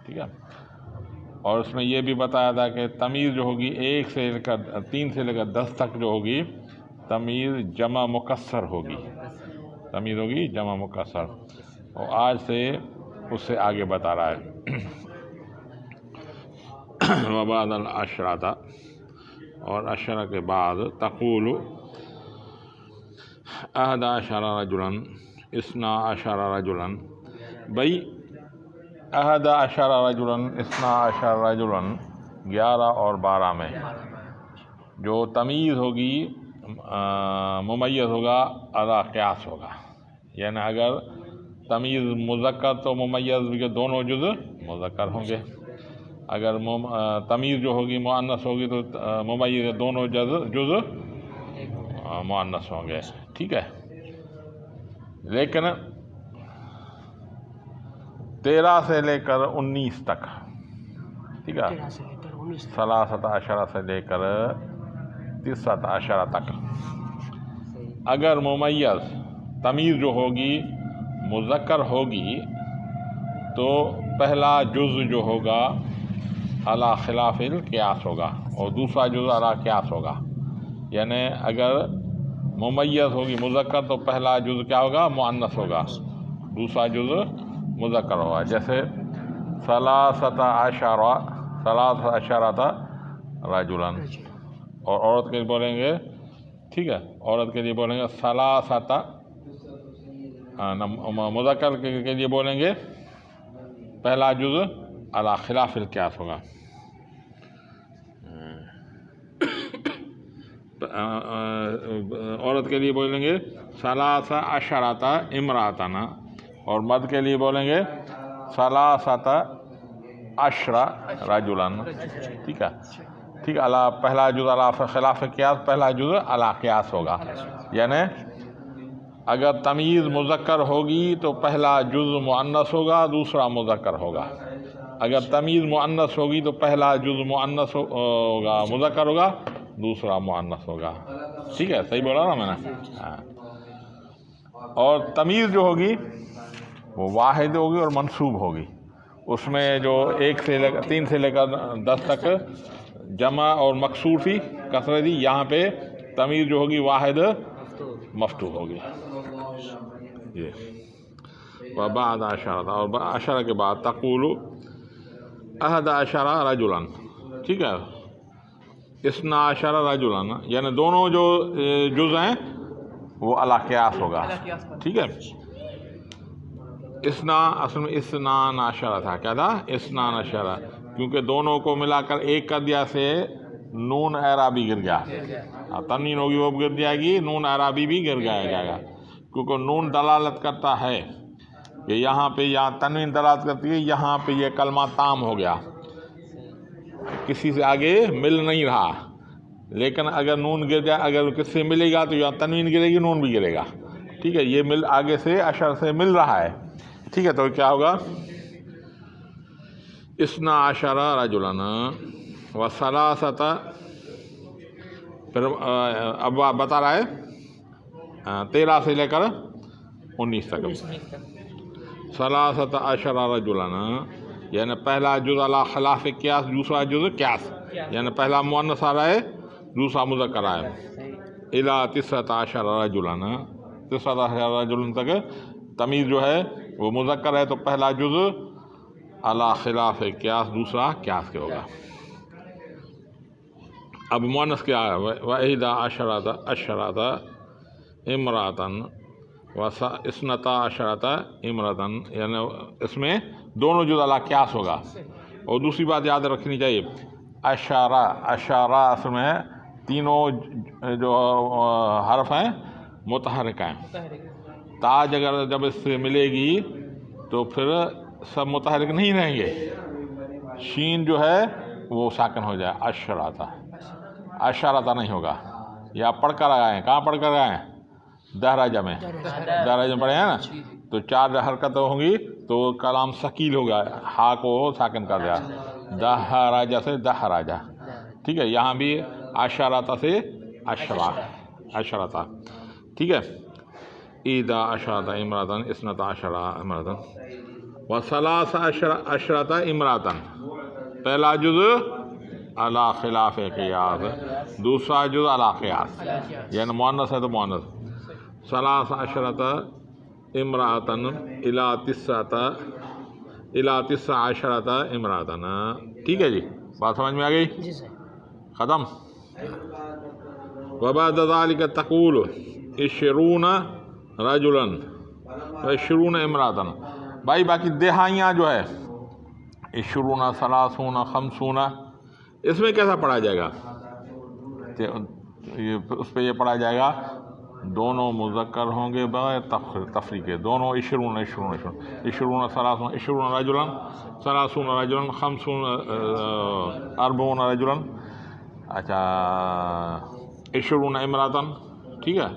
ٹھیک ہے. اور اس میں یہ بھی بتایا تھا کہ تمیز جو ہوگی 1 سے لے کر 3 سے لے کر 10 تک جو ہوگی تمیز جمع مکسر ہوگی، تمیز ہوگی جمع مکسر. اور آج سے اس سے آگے بتا رہا ہے. وبعد العشرہ، اور عشرہ کے بعد تقول 11 رجلا 12 رجلا. بھائی 11 رجلا 12 رجلا 11 اور 12 میں جو تمیز ہوگی ممیز ہوگا ادا قیاس ہوگا. یعنی اگر تمیز مذکر تو ممیز کے دونوں جز مذکر ہوں گے، اگر تمیز جو ہوگی مؤنث ہوگی تو ممیز دونوں جز مؤنث ہوں گے. ٹھیک ہے. لیکن 13 سے لے کر 19 تک، ٹھیک ہے، 13 سے لے کر 19 تک، اگر ممیز تمیز جو ہوگی مذکر ہوگی تو پہلا جز جو ہوگا علی خلاف القیاس ہوگا اور دوسرا جز علی قیاس ہوگا. یعنی اگر ممیز ہوگی مذکر تو پہلا جز کیا ہوگا؟ مؤنث ہوگا، دوسرا جز مذکر ہوگا. جیسے 13 رجلا، اور عورت کے لیے بولیں گے، ٹھیک ہے، عورت کے لیے بولیں گے 13، مذکر کے لیے بولیں گے پہلا جز علی خلاف القیاس ہوگا. عورت کے لیے بولیں گے 13 امراتنا، اور مرد کے لیے بولیں گے 13 رجلا. ٹھیک ہے، ٹھیک ہے. پہلا جز علی خلاف قیاس، پہلا جز علی قیاس ہوگا. یعنی اگر تمیز مذکر ہوگی تو پہلا جز مؤنث ہوگا، دوسرا مذکر ہوگا. اگر تمیز مؤنث ہوگی تو پہلا جز مؤنث ہوگا مذکر ہوگا، دوسرا مؤنث ہوگا. ٹھیک ہے، صحیح بولا نا میں نے؟ ہاں. اور تمیز جو ہوگی وہ واحد ہوگی اور منصوب ہوگی. اس میں جو 3 سے لے کر 10 تک جمع اور مکسور تھی، کثرت تھی، یہاں پہ تمیز جو ہوگی واحد مفتوح ہوگی. یہ وبعد عشرہ، اور عشرہ کے بعد تقول 11 رجلا، ٹھیک ہے، 12 رجلا، یعنی دونوں جو جز ہیں وہ علی قیاس ہوگا. ٹھیک ہے. اصل میں 12 تھا، کیا تھا؟ 12، کیونکہ دونوں کو ملا کر ایک کر دیا سے نون اعرابی گر گیا. تنوین ہوگی وہ گر جائے گی، نون اعرابی بھی گر جائے گا، کیونکہ نون دلالت کرتا ہے کہ یہاں پہ، یہاں تنوین دلالت کرتی ہے یہاں پہ یہ کلمہ تام ہو گیا، کسی سے آگے مل نہیں رہا. لیکن اگر نون گر جائے، اگر کس سے ملے گا تو یہاں تنوین گرے گی، نون بھی گرے گا. ٹھیک ہے، یہ آگے سے عشر سے مل رہا ہے. ٹھیک ہے، تو کیا ہوگا؟ 12 رجلا و3، پھر اب بتا رہا ہے 13 سے لے کر 19 تک. 13 رجلا، یعنی پہلا جز علی خلاف قیاس، دوسرا جز قیاس. یعنی پہلا مؤنث آ رہا ہے، دوسرا مذکر آ رہا ہے. الی 13 رجلا، 13 رجلا تک تمیز جو ہے وہ مذکر ہے تو پہلا جز علی خلاف قیاس، دوسرا قیاس کے ہوگا. اب مؤنث کیا ہے؟ و11 امراۃ و12 امراۃ، یعنی اس میں دونوں جز علی قیاس ہوگا. اور دوسری بات یاد رکھنی چاہیے، اشارہ اصل میں تینوں جو حرف ہیں متحرک ہیں. تاج اگر جب اس سے ملے گی تو پھر سب متحرک نہیں رہیں گے. شین جو ہے وہ ساکن ہو جائے، اشارہ نہیں ہوگا. یا پڑھ کر آئے ہیں، کہاں پڑھ کر آئے ہیں؟ دہراجہ میں پڑھے ہیں نا، تو 4 حرکتیں ہوں گی تو کلام ثقیل ہوگا، ہا کو ساکن کر دیا، دہراجہ سے دہراجہ. ٹھیک ہے، یہاں بھی اشارہ سے اشرہ. ٹھیک ہے. 11 امراۃ 12 امراۃ. وثلاث عشرۃ امراۃ، پہلا جز علی خلاف قیاس، دوسرا جز علی قیاس، یعنی مؤنث ہے تو مؤنث. ثلاث عشرۃ امراۃ الی تسع عشرۃ امراۃ. ٹھیک ہے جی، بات سمجھ میں آ گئی؟ جی سر. ختم. وبعد ذلك تقول 20 رجلا و20 امراۃ. بھائی باقی دہائیاں جو ہے 20 30 50، اس میں کیسا پڑھا جائے گا؟ اس پہ یہ پڑھا جائے گا دونوں مذکر ہوں گے بغیر تفریق کے، دونوں 20 20 30 20 رجلا 30 رجلا 50 40 رجلا. اچھا 20 امراۃ، ٹھیک ہے،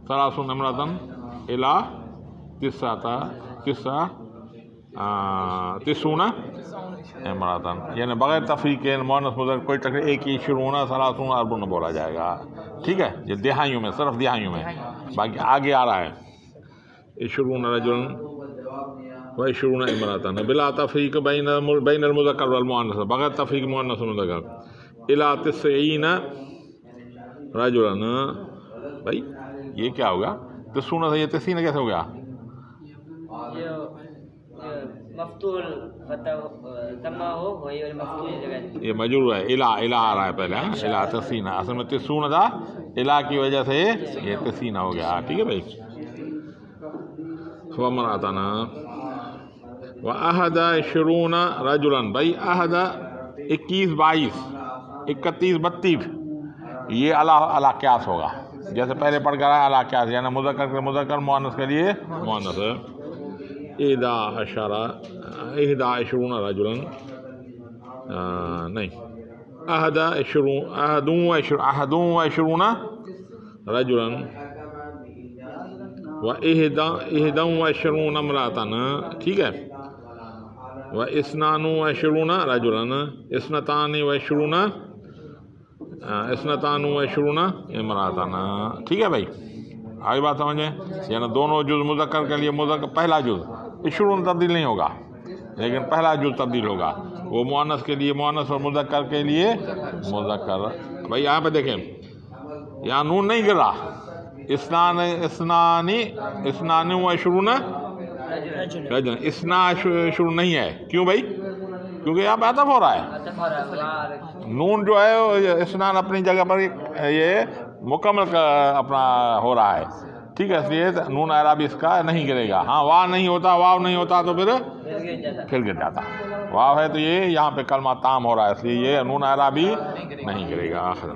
30 امراۃ الی 90 امراۃ، یعنی بغیر تفریق کے مؤنث مذکر کوئی تکلیف، ایک ہی 20 30 40 بولا جائے گا. ٹھیک ہے، یہ دہائیوں میں، صرف دہائیوں میں. باقی آگے آ رہا ہے 20 رجلا و20 امراۃ بلا تفریق بین المذکر والمؤنث، بغیر تفریق مؤنث و مذکر، الی 90 رجلا. بھائی یہ کیا ہوگا؟ 90 سے یہ 90 کیسے ہو گیا؟ مفتوح فتح تما ہو وہی مفتوح جگہ، یہ مجرور ہے، الہ آ رہا ہے پہلے، الی 90. اصل میں 90 تھا، الہ کی وجہ سے یہ 90 ہو گیا. ٹھیک ہے بھائی. وامرأتنا وأحد 20 رجلا. بھائی احد 21 22 31 32، یہ علی قیاس ہوگا، جیسے پہلے پڑھ کر آیا علی قیاس، یعنی مذکر کے مذکر، مؤنث کے لیے مؤنث. 21 رجلا، نہیں، 21 رجلا و21 امراۃ. ٹھیک ہے، و22 رجلا 22 امراۃ. ٹھیک ہے بھائی، آگے بات سمجھیں. یعنی دونوں جز مذکر کے لیے مذکر، پہلا جز 20 تبدیل نہیں ہوگا، لیکن پہلا جز تبدیل ہوگا، وہ مؤنث کے لیے مؤنث اور مذکر کے لیے مذکر. بھائی یہاں پہ دیکھیں، یہاں نون نہیں گر رہا، 22 رجلا، 22 نہیں ہے. کیوں بھائی؟ کیونکہ یہاں پہ عطف ہو رہا ہے. نون جو ہے اسنان اپنی جگہ پر یہ مکمل اپنا ہو رہا ہے. ٹھیک ہے، اس لیے نون اعرابی اس کا نہیں گرے گا. ہاں واو نہیں ہوتا، واو نہیں ہوتا تو پھر گر جاتا. واو ہے تو یہ یہاں پہ کلمہ تام ہو رہا ہے، اس لیے یہ نون اعرابی نہیں گرے گا. آخر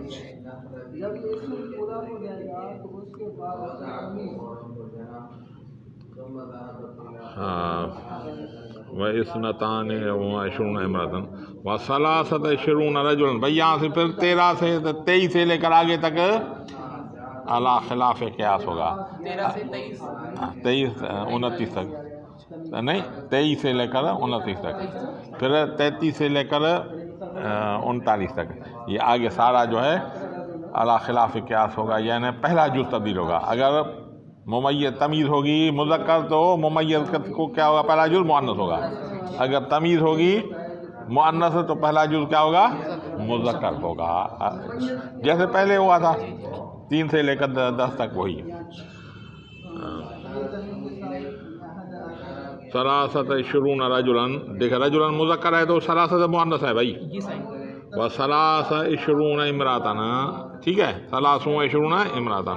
و22 امراۃ و23 رجلا. بھائی یہاں سے پھر 13 سے 23 سے لے کر آگے تک علی خلاف قیاس ہوگا. 23 29 تک نہیں، 23 سے لے کر 29 تک، پھر 33 سے لے کر 39 تک. یہ آگے سارا جو ہے علی خلاف قیاس ہوگا، یعنی پہلا جز تبدیل ہوگا. اگر ممیز تمیز ہوگی مذکر تو ممیز کو کیا ہوگا؟ پہلا جز مؤنث ہوگا. اگر تمیز ہوگی مؤنث تو پہلا جز کیا ہوگا؟ مذکر ہوگا، جیسے پہلے ہوا تھا 3 سے لے کر 10 تک وہی. 23 رجلا، دیکھیں رجلا مذکر ہے تو 23 مؤنث ہے بھائی. و23 امراۃ. ٹھیک ہے، 23 امراۃ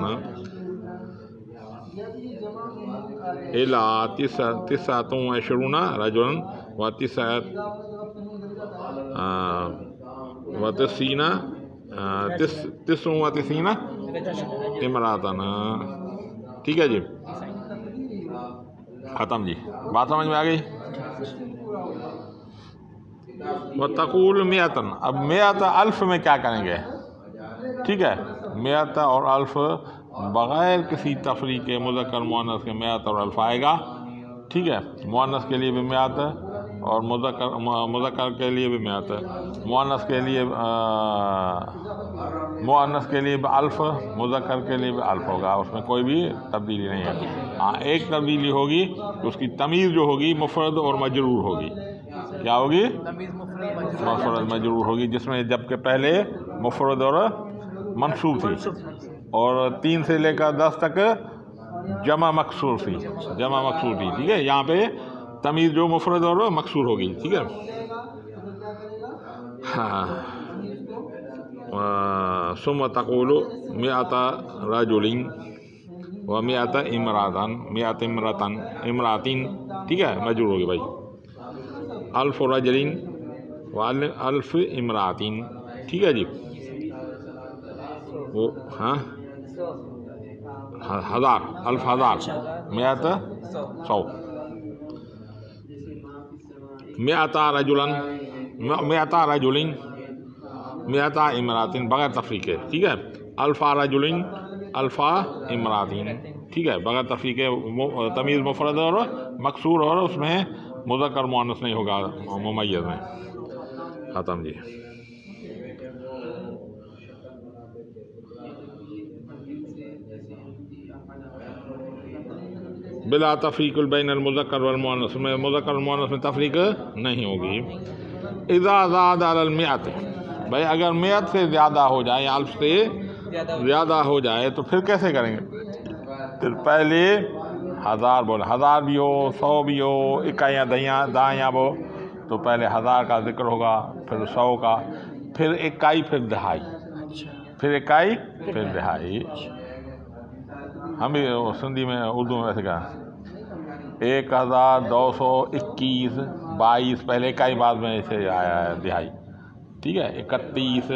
الی 29 رجلا و99 امراۃ. ٹھیک ہے جی، ختم جی. بات سمجھ میں آ گئی؟ وتقول 100. اب 100 الف میں کیا کریں گے؟ ٹھیک ہے، 100 اور الف بغیر کسی تفریق کے مذکر مؤنث کے 100 اور الف آئے گا. ٹھیک ہے، مؤنث کے لیے بھی 100 اور مذکر کے لیے بھی میت، مؤنث کے لیے الف، مذکر کے لیے بھی الف ہوگا، اس میں کوئی بھی تبدیلی نہیں ہے۔ ہاں ایک تبدیلی ہوگی کہ اس کی تمیز جو ہوگی مفرد اور مجرور ہوگی۔ کیا ہوگی؟ مفرد مجرور ہوگی، جس میں جبکہ پہلے مفرد اور منصوب تھی، اور 3 سے لے کر 10 تک جمع مکسور تھی، ٹھیک ہے؟ یہاں پہ تمیز جو مفرد اور مکسور ہوگی، ٹھیک ہے؟ ہاں ثم تقول مئۃ رجل و مئۃ امراتن، ٹھیک ہے؟ مجرور ہوگی بھائی، الف رجل و الف امراتن، ٹھیک ہے جی؟ وہ ہاں ہزار، الف ہزار، مئۃ 100، مئۃ رجلن، مئۃ رجلن، مئۃ امراتن بغیر تفریق ہے، ٹھیک ہے؟ الفا رجلن، الفا امراتن، ٹھیک ہے؟ بغیر تفریق ہے، تمیز مفرد اور مکسور، اور اس میں مذکر مؤنث نہیں ہوگا ممیز میں۔ ختم جی۔ بلا تفریق بین المذکر والمؤنث، میں مذکر والمؤنث میں تفریق نہیں ہوگی۔ اذا زاد علی المئۃ، بھائی اگر مئت سے زیادہ ہو جائے یا الف سے زیادہ ہو جائے تو پھر کیسے کریں گے؟ پھر پہلے ہزار بول، ہزار بھی ہو، 100 بھی ہو، اکائیاں دہائیاں ہو، تو پہلے ہزار کا ذکر ہوگا، پھر 100 کا، پھر اکائی، پھر دہائی، پھر اکائی، پھر دہائی۔ ہم بھی سندھی میں اردو میں ویسے کہا 1221 22، پہلے اکائی، بعد میں اسے آیا ہے دہائی، ٹھیک ہے؟ 31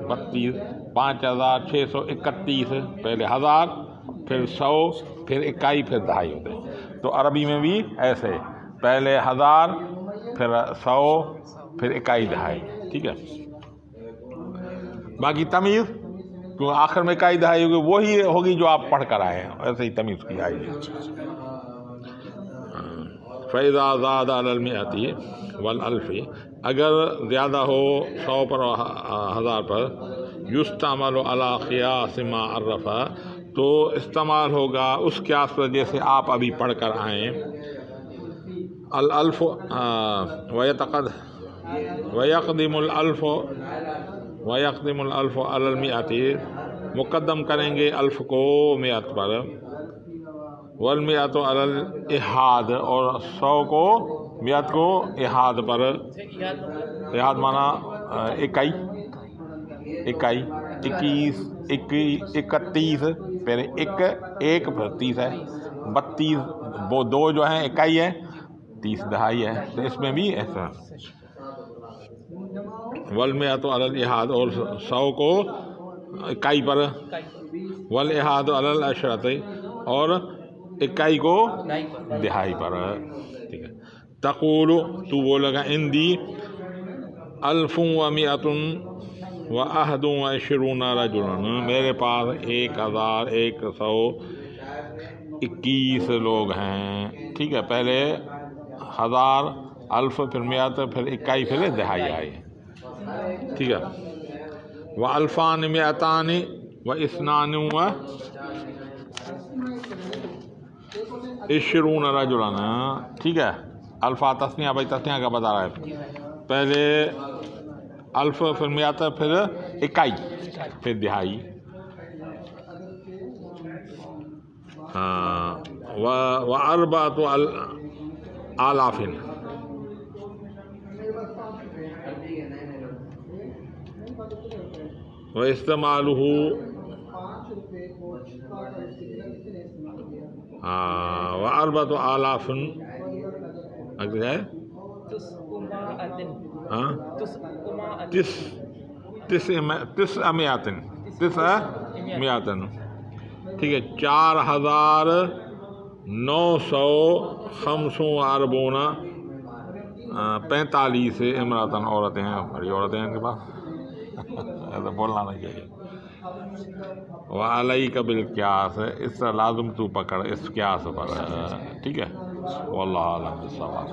32، 5631، پہلے ہزار، پھر 100، پھر اکائی، پھر دہائی ہوتے ہیں۔ تو عربی میں بھی ایسے پہلے ہزار، پھر 100، پھر اکائی دہائی، ٹھیک ہے؟ باقی تمیز تو آخر میں اکائی دہائی ہوگی، وہی ہوگی جو آپ پڑھ کر آئے ہیں، ایسے ہی تمیز کی آئی ہے۔ فَإِذَا زَادَ عَلَى الْمِئَةِ وَالْأَلْفِ، اگر زیادہ ہو 100 پر اور 1000 پر، يُسْتَعْمَلُ عَلَى قِيَاسِ مَا عَرَّفَ، تو استعمال ہوگا اس قیاس پر جیسے آپ ابھی پڑھ کر آئیں۔ الالف وَيَقْدِمُ الْأَلْفُ عَلَى الْمِئَةِ، مقدم کریں گے الف کو مئت پر، والمئۃ علی الاحاد، اور 100 کو مئت کو احاد پر، احاد مانا اکائی، 21 31، پہلے ایک پھر 30 ہے، 32 وہ 2 جو ہیں اکائی ہے، 30 دہائی ہے، تو اس میں بھی ایسا۔ والمئۃ علی الاحاد، اور 100 کو اکائی پر، والاحاد علی العشرۃ، اور اکائی کو دہائی پر، ٹھیک ہے؟ تقول، تو بولے گا عندی 1121 رجلا، میرے پاس 1121 لوگ ہیں، ٹھیک ہے؟ پہلے ہزار، الف، پھر مئت، پھر اکائی، پھر دہائی آئی، ٹھیک ہے؟ وَأَلْفَانِ مِئَتَانِ وَإِثْنَانِ وَعِشْرُونَ رَجُلًا، ٹھیک ہے؟ الفا تسنیہ، بھائی تسنیہ کا بتا رہا ہے، پہلے الف، پھر مئت، پھر اکائی، پھر دہائی۔ ہاں وَأَرْبَعَةُ آلَافٍ، وَإِسْتِعْمَالُهُ وَأَرْبَعَةُ آلَافٍ، اگر ہے تسعمائة، ٹھیک ہے؟ 4945 45 امراتن، عورتیں ہیں، بڑی عورتیں ہیں ان کے پاس، ایسا بولنا نہیں چاہیے۔ وعلیک بالقیاس، اس سے لازم تو پکڑ اس قیاس پر، ٹھیک ہے؟ واللہ اعلم بالصواب۔